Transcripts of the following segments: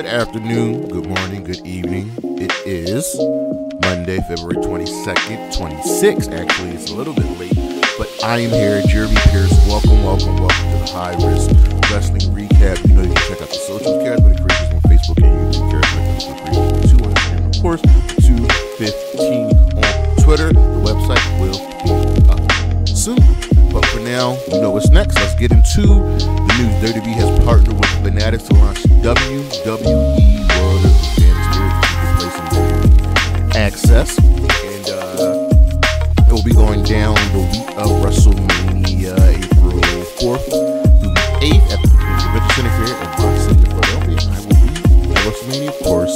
Good afternoon, good morning, good evening. It is Monday, February 22nd, 26. Actually, it's a little bit late, but I am here, Jeremy Pierce. Welcome to the High Risk Wrestling Recap. You know you can check out the social Charismatic Creators on Facebook and YouTube, Charismatic 2 on Instagram, and of course, 215 on Twitter. The website will be up soon. But for now, you know what's next. Let's get into the news. WWE has partnered with Fanatics to launch WWE World of Fan Experience, replacing Access, and it will be going down the week of WrestleMania, April 4th through the 8th at the Convention Center here in Boston, City, Philadelphia. I will be at WrestleMania, of course.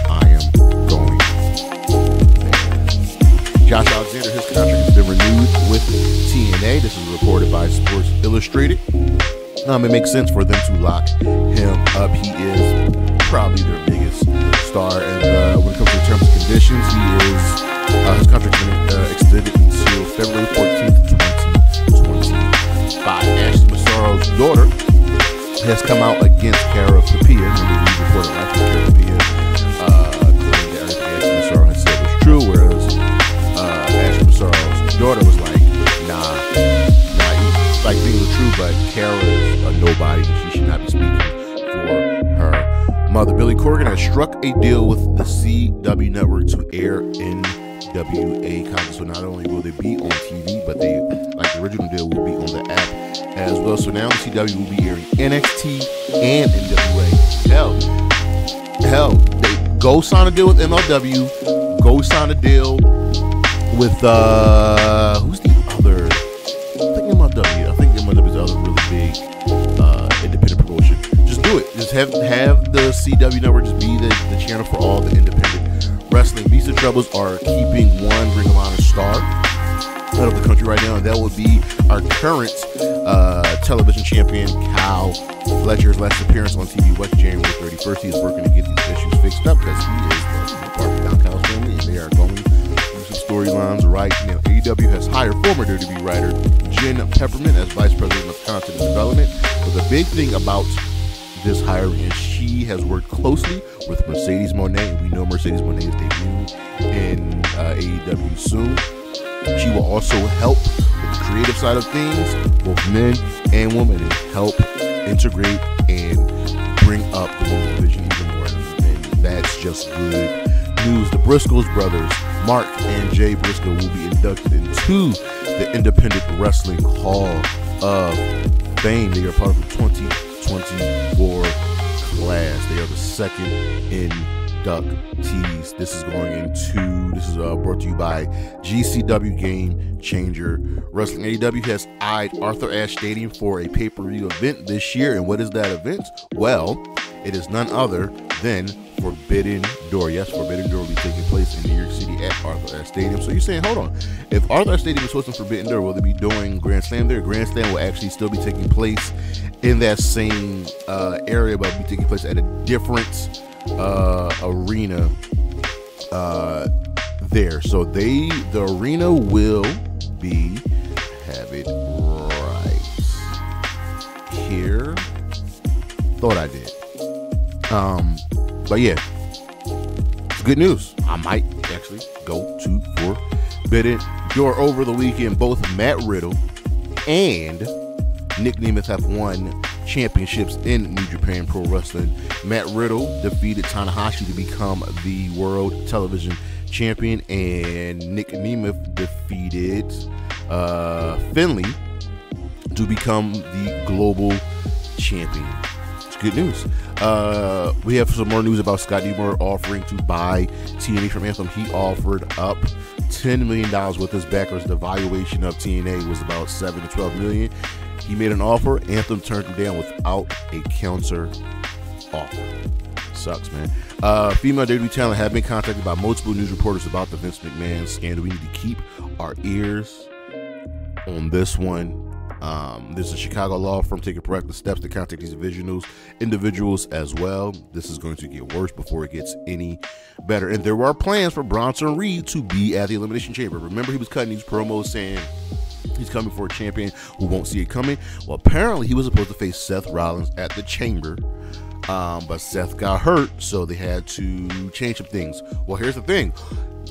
I am going there. Josh Alexander, his contract has been renewed with TNA. This is reported by Sports Illustrated. It makes sense for them to lock him up. He is probably their biggest star, and when it comes to terms and conditions, his contract has been extended until February 14th, 2025. Ashley Massaro's daughter has come out against Cara Papia. Remember, we reported last week Cara Papia claimed that everything Ashley Massaro had said was true, whereas Ashley Massaro's daughter was like, like things are true, but Cara is a nobody and she should not be speaking for her mother. Billy Corgan has struck a deal with the CW network to air NWA content. So not only will they be on TV, but they, like the original deal, will be on the app as well. So now CW will be airing NXT and NWA. Hell, they go sign a deal with MLW, go sign a deal with who's the other? I think MLW is the other really big independent promotion. Just do it. Just have the CW network just be the channel for all the independent wrestling. Beast of Troubles are keeping one Ring of Honor star out of the country right now, and that would be our current television champion, Kyle Fletcher's last appearance on TV was January 31st. He is working to get these issues fixed up because he is part of Don Kyle's family, and they are going through some storylines right now. AEW has hired former WWE writer Jen Peppermint as Vice President of Content and Development. But the big thing about this hiring is she has worked closely with Mercedes Moné. We know Mercedes Moné is debuting in AEW soon. She will also help with the creative side of things, both men and women, and help integrate and bring up the women's division even more. And that's just good news. The Briscoes brothers, Mark and Jay Briscoe, will be inducted into the Independent Wrestling Hall of Fame. They are part of the 2024 class. They are the second inductees. This is brought to you by GCW Game Changer Wrestling. AEW has eyed Arthur Ashe Stadium for a pay-per-view event this year. And what is that event? Well, it is none other than Forbidden Door. Yes, Forbidden Door will be taking place in New York City at Arthur Ashe Stadium. So you're saying, hold on, if Arthur Ashe Stadium is hosting Forbidden Door, will they be doing Grand Slam there? Grand Slam will actually still be taking place in that same area, but will be taking place at a different arena there. So the arena will be, have it right here. Thought I did. But yeah, it's good news. I might actually go to Forbidden Door over the weekend. Both Matt Riddle and Nick Nemeth have won championships in New Japan Pro Wrestling. Matt Riddle defeated Tanahashi to become the World Television Champion, and Nick Nemeth defeated Finlay to become the Global Champion. It's good news. We have some more news about Scott D'Amore offering to buy TNA from Anthem. He offered up $10 million with his backers. The valuation of TNA was about $7 to $12 million. He made an offer. Anthem turned him down without a counter offer. Sucks, man. Female WWE talent have been contacted by multiple news reporters about the Vince McMahon scandal. We need to keep our ears on this one. There's a Chicago law firm taking proactive steps to contact these individuals as well. This is going to get worse before it gets any better. And there are plans for Bronson Reed to be at the Elimination Chamber. Remember, he was cutting these promos saying he's coming for a champion who won't see it coming. Well, apparently he was supposed to face Seth Rollins at the Chamber But Seth got hurt, so they had to change some things. Well, here's the thing.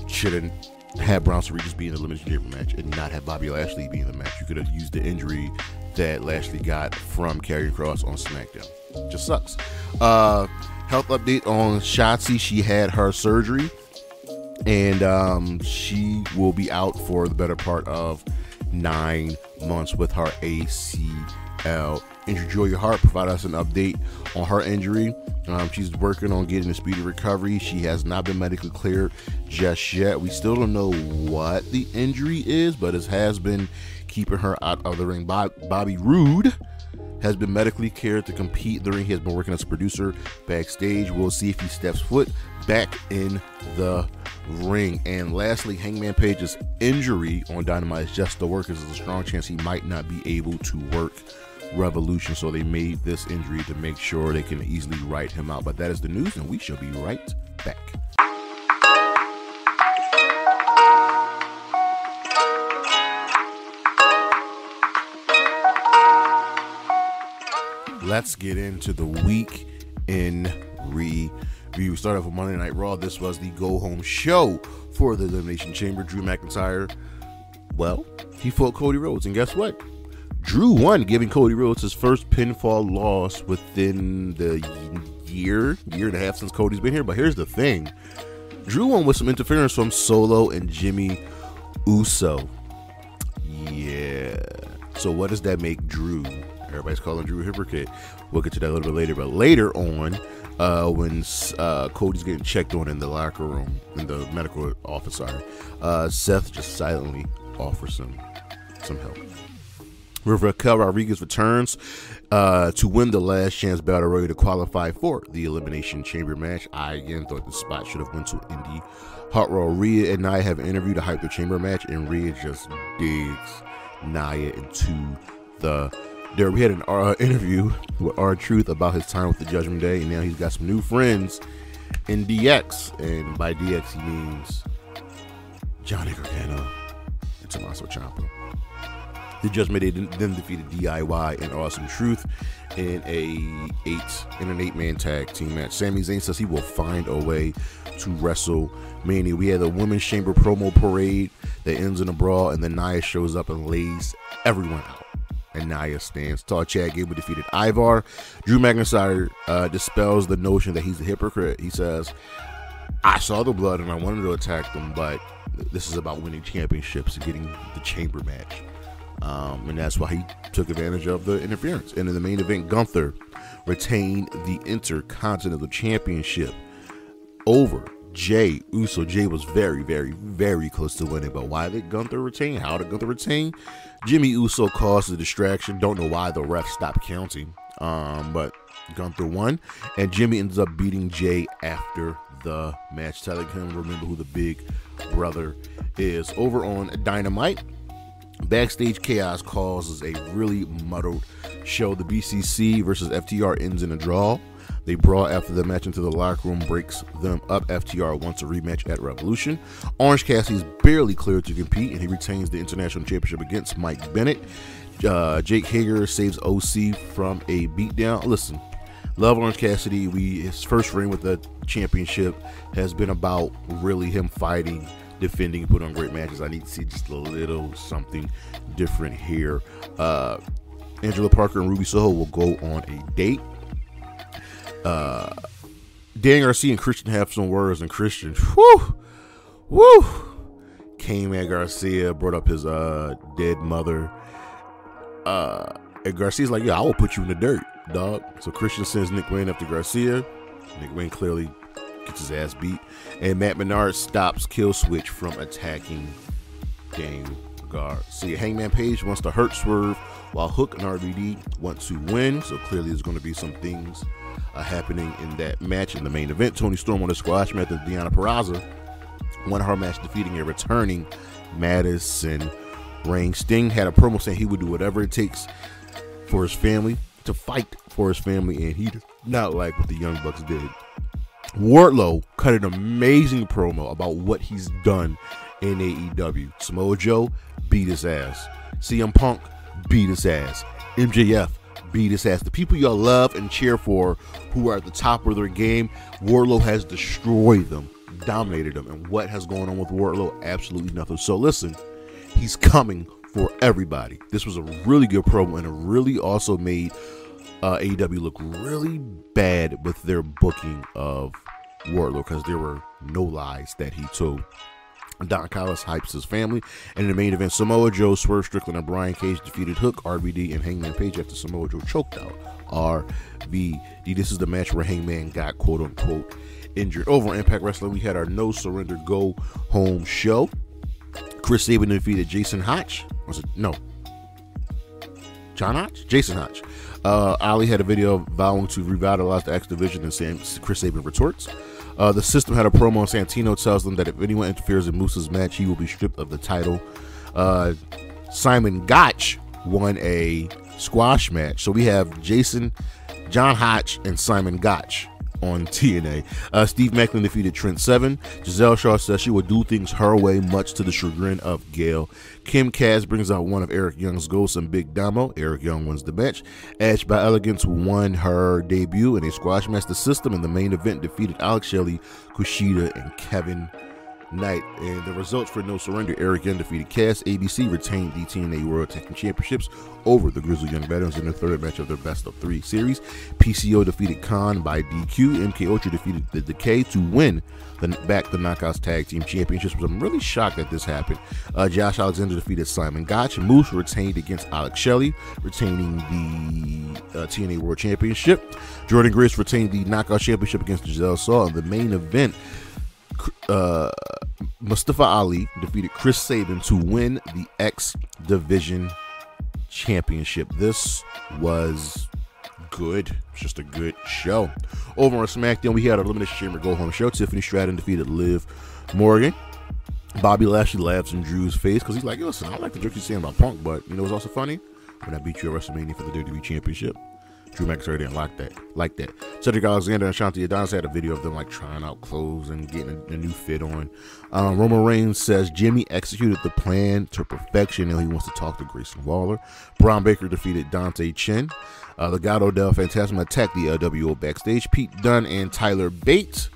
Shouldn't have Bronson Reed be in the Elimination Chamber match and not have Bobby Lashley be in the match. You could have used the injury that Lashley got from Karrion Kross on SmackDown. Just sucks. Health update on Shotzi. She had her surgery, and she will be out for the better part of 9 months with her ACL injury. Julia Hart provided us an update on her injury. She's working on getting a speedy recovery. She has not been medically cleared just yet. We still don't know what the injury is, but it has been keeping her out of the ring. Bobby Roode has been medically cleared to compete in the ring. He has been working as a producer backstage. We'll see if he steps foot back in the ring. And lastly, Hangman Page's injury on Dynamite is just the workers. There's a strong chance he might not be able to work Revolution, so they made this injury to make sure they can easily write him out. But that is the news, and we shall be right back. Let's get into the week in review. We start off with Monday Night Raw. This was the go-home show for the Elimination Chamber. Drew McIntyre, well, he fought Cody Rhodes, and guess what? Drew won, giving Cody Rhodes his first pinfall loss within the year and a half since Cody's been here. But here's the thing. Drew won with some interference from Solo and Jimmy Uso. Yeah. So what does that make Drew? Everybody's calling Drew a hypocrite. We'll get to that a little bit later. But later on, when Cody's getting checked on in the locker room, in the medical office, Seth just silently offers some help. Raquel Rodriguez returns to win the last chance battle royal to qualify for the Elimination Chamber match. I again thought the spot should have went to Indy Hot Raw. Rhea and Nia have an interview to hype the Chamber match, and Rhea just digs Nia into the dirt. We had an interview with R-Truth about his time with the Judgment Day, and now he's got some new friends in DX, and by DX he means Johnny Gargano and Tommaso Ciampa. The Judgment Day then defeated DIY and Awesome Truth in an 8-man tag team match. Sami Zayn says he will find a way to WrestleMania. We had a Women's Chamber promo parade that ends in a brawl, and then Nia shows up and lays everyone out. And Nia stands tall. Chad Gable defeated Ivar. Drew McIntyre dispels the notion that he's a hypocrite. He says, I saw the blood and I wanted to attack them, but this is about winning championships and getting the chamber match. And that's why he took advantage of the interference. And in the main event, Gunther retained the Intercontinental Championship over Jey Uso. Jey was very, very, very close to winning, but why did Gunther retain? How did Gunther retain? Jimmy Uso caused the distraction. Don't know why the ref stopped counting, but Gunther won, and Jimmy ends up beating Jey after the match, telling him remember who the big brother is. Over on Dynamite, backstage chaos causes a really muddled show. The BCC versus FTR ends in a draw. They brawl after the match into the locker room, breaks them up. FTR wants a rematch at Revolution. Orange Cassidy is barely cleared to compete, and he retains the International Championship against Mike Bennett. Jake Hager saves OC from a beatdown. Listen, love Orange Cassidy. His first reign with the championship has been about really him fighting, defending, put on great matches. I need to see just a little something different here. Angela Parker and Ruby Soho will go on a date. Dan Garcia and Christian have some words, and Christian, came at Garcia, brought up his dead mother. And Garcia's like, yeah, I will put you in the dirt, dog. So Christian sends Nick Wayne up to Garcia. Nick Wayne clearly gets his ass beat, and Matt Menard stops Killswitch from attacking Daniel Garcia. Hangman Page wants to hurt Swerve, while Hook and RVD want to win. So clearly there's going to be some things happening in that match. In the main event, Toni Storm won a squash match with Deonna Purrazzo, won her match defeating a returning Madison Rain. Sting had a promo saying he would do whatever it takes for his family, to fight for his family, and he did not like what the Young Bucks did. Wardlow cut an amazing promo about what he's done in AEW. Samoa Joe beat his ass. CM Punk beat his ass. MJF beat his ass. The people y'all love and cheer for, who are at the top of their game, Wardlow has destroyed them, dominated them. And what has gone on with Wardlow? Absolutely nothing. So listen, he's coming for everybody. This was a really good promo, and it really also made AEW look really bad with their booking of Wardlow, because there were no lies that he told. Don Callis hypes his family. And in the main event, Samoa Joe, Swerve Strickland, and Brian Cage defeated Hook, RVD, and Hangman Page after Samoa Joe choked out RVD. This is the match where Hangman got quote-unquote injured. Over on Impact Wrestling, we had our No Surrender Go Home show. Chris Sabin defeated Jason Hotch. Was it? No. John Hotch? Jason Hotch. Ali had a video vowing to revitalize the X Division, and Chris Sabin retorts. The System had a promo, and Santino tells them that if anyone interferes in Moose's match, he will be stripped of the title. Simon Gotch won a squash match. So we have John Hotch, and Simon Gotch on TNA. Steve Maclin defeated Trent Seven. Gisele Shaw says she will do things her way, much to the chagrin of Gail. Kim Cass brings out one of Eric Young's ghosts and Big Damo. Eric Young wins the match. Ash by Elegance won her debut in a squash match. The System in the main event defeated Alex Shelley, Kushida, and Kevin Knight. And the results for No Surrender: Eric Young defeated Cass. ABC retained the TNA World Tag Team Championships over the Grizzled Young Veterans in the third match of their best of 3 series. PCO defeated Khan by DQ. MK Ultra defeated the Decay to win back the Knockouts Tag Team Championships. I'm really shocked that this happened. Josh Alexander defeated Simon Gotch. Moose retained against Alex Shelley, retaining the TNA World Championship. Jordynne Grace retained the Knockout Championship against Gisele Shaw. In the main event, Mustafa Ali defeated Chris Sabin to win the X Division Championship. This was good. It's just a good show. Over on SmackDown, we had our Elimination Chamber Go Home show. Tiffany Stratton defeated Liv Morgan. Bobby Lashley laughs in Drew's face because he's like, listen, I like the joke you're saying about Punk, but you know what's also funny? When I beat you at WrestleMania for the WWE Championship. Drew McIntyre didn't like that. Cedric Alexander and Shanti Adonis had a video of them like trying out clothes and getting a new fit on. Roman Reigns says Jimmy executed the plan to perfection and he wants to talk to Grayson Waller. Braun Baker defeated Dante Chen. Legado del Fantasma attacked the LWO backstage. Pete Dunne and Tyler Bates,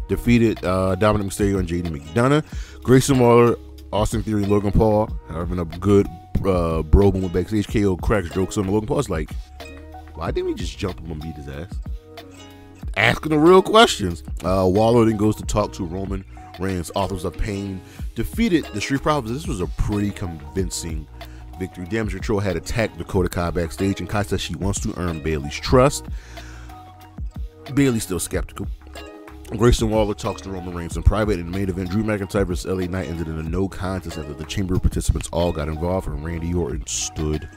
defeated Dominic Mysterio and JD McDonough. Grayson Waller, Austin Theory, Logan Paul having a good bro moment backstage. KO cracks jokes on Logan Paul's like, why didn't we just jump him and beat his ass? Asking the real questions. Waller then goes to talk to Roman Reigns. Authors of Pain defeated the Street Profits. This was a pretty convincing victory. Damage Control had attacked Dakota Kai backstage, and Kai says she wants to earn Bayley's trust. Bayley's still skeptical. Grayson Waller talks to Roman Reigns in private. In the main event, Drew McIntyre vs. LA Knight ended in a no contest after the chamber participants all got involved and Randy Orton stood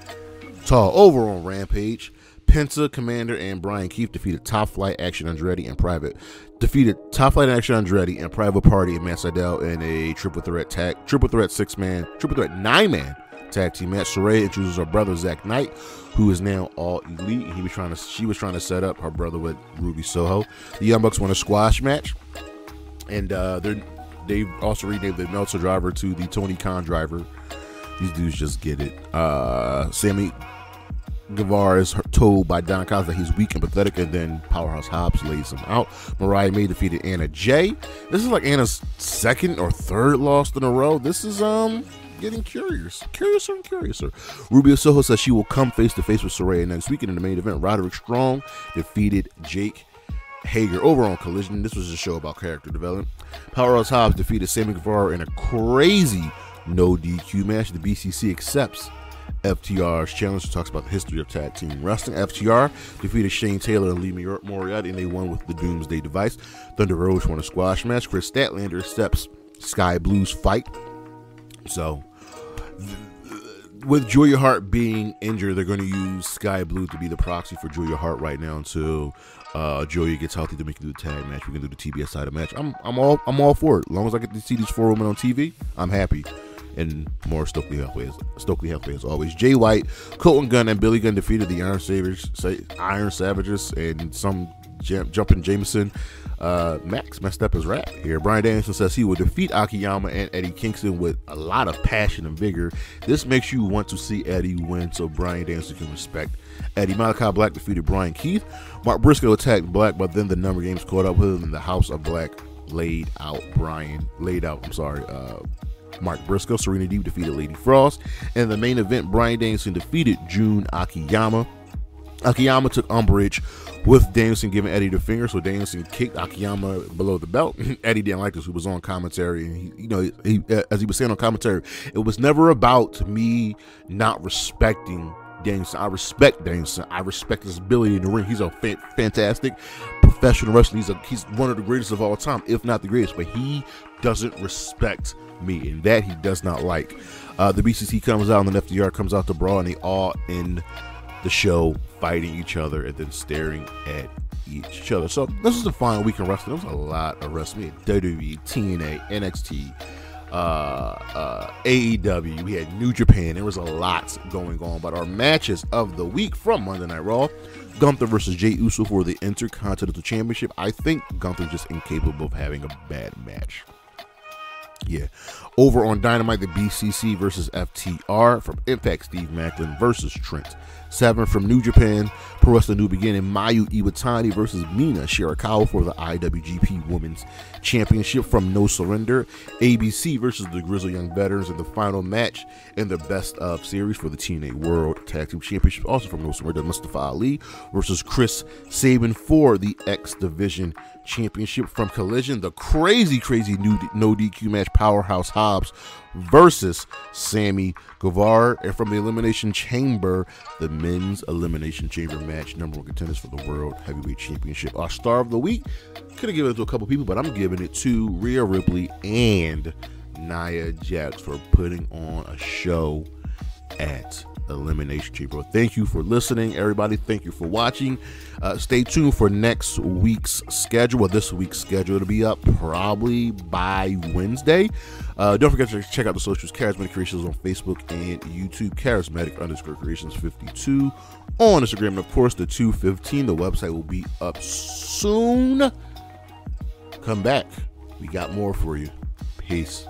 tall. Over on Rampage, Penta, Commander, and Brian Keith defeated Top Flight, Action Andretti, and Private. Action Andretti and Private Party and Matt Sydal in a triple threat 9-man tag team match. Saraya introduces her brother Zach Knight, who is now All Elite. She was trying to set up her brother with Ruby Soho. The Young Bucks won a squash match, and they also renamed the Meltzer driver to the Tony Khan driver. These dudes just get it. Sammy Guevara is told by Don Callis that he's weak and pathetic, and then Powerhouse Hobbs lays him out. Mariah May defeated Anna Jay. This is like Anna's second or third loss in a row. This is getting curiouser and curiouser. Rubio Soho says she will come face to face with Saraya next week. And in the main event, Roderick Strong defeated Jake Hager. Over on Collision, this was a show about character development. Powerhouse Hobbs defeated Sammy Guevara in a crazy no DQ match. The BCC accepts FTR's challenge. Talks about the history of tag team wrestling. FTR defeated Shane Taylor and Lee Moriarty, and they won with the Doomsday Device. Thunder Road won a squash match. Chris Statlander accepts Sky Blue's fight. So, with Julia Hart being injured, they're going to use Sky Blue to be the proxy for Julia Hart right now until Julia gets healthy. To make it do the tag match, we can do the TBS title match. I'm all for it. As long as I get to see these 4 women on TV, I'm happy. and more Stokely Healthway as always. Jay White, Colton Gunn, and Billy Gunn defeated the Iron Savages and some jumping Jameson. Max messed up his rap here. Bryan Danielson says he will defeat Akiyama and Eddie Kingston with a lot of passion and vigor. This makes you want to see Eddie win so Bryan Danielson can respect Eddie. Malachi Black defeated Brian Keith. Mark Briscoe attacked Black, but then the number games caught up with him, and the House of Black laid out Mark Briscoe. Serena Deeb defeated Lady Frost. In the main event, Bryan Danielson defeated Jun Akiyama. Akiyama took umbrage with Danielson giving Eddie the finger, so Danielson kicked Akiyama below the belt. Eddie didn't like this. He was on commentary, and he as he was saying on commentary, it was never about me not respecting Danielson. I respect Danielson. I respect his ability in the ring. He's a fantastic professional wrestler. He's one of the greatest of all time, if not the greatest. But he doesn't respect me, and that he does not like. The BCC comes out, and the FDR comes out to brawl, and they all end the show fighting each other and then staring at each other. So this is the final week in wrestling. There was a lot of wrestling. WWE, TNA, NXT, AEW. We had New Japan. There was a lot going on. But our matches of the week from Monday Night Raw: Gunther versus Jey Uso for the Intercontinental Championship. I think Gunther's just incapable of having a bad match. Yeah. Over on Dynamite, the BCC versus FTR. From Impact, Steve Maclin versus Trent. Sabin from New Japan, Pro Wrestling New Beginning, Mayu Iwatani versus Mina Shirakawa for the IWGP Women's Championship. From No Surrender, ABC versus the Grizzled Young Veterans in the final match in the best of series for the TNA World Tag Team Championship. Also from No Surrender, Mustafa Ali versus Chris Sabin for the X Division Championship. From Collision, the crazy new no DQ match, Powerhouse Hobbs versus Sammy Guevara. And from the Elimination Chamber, the Men's Elimination Chamber match, number one contenders for the World Heavyweight Championship. Our star of the week, could have given it to a couple people, but I'm giving it to Rhea Ripley and Nia Jax for putting on a show at Elimination Chamber. Thank you for listening, everybody. Thank you for watching. Stay tuned for next week's schedule, or this week's schedule. It'll be up probably by Wednesday. Don't forget to check out the socials, Charismatic Creations on Facebook and YouTube, Charismatic_Creations52 on Instagram, and of course the 215. The website will be up soon. Come back. We got more for you. Peace.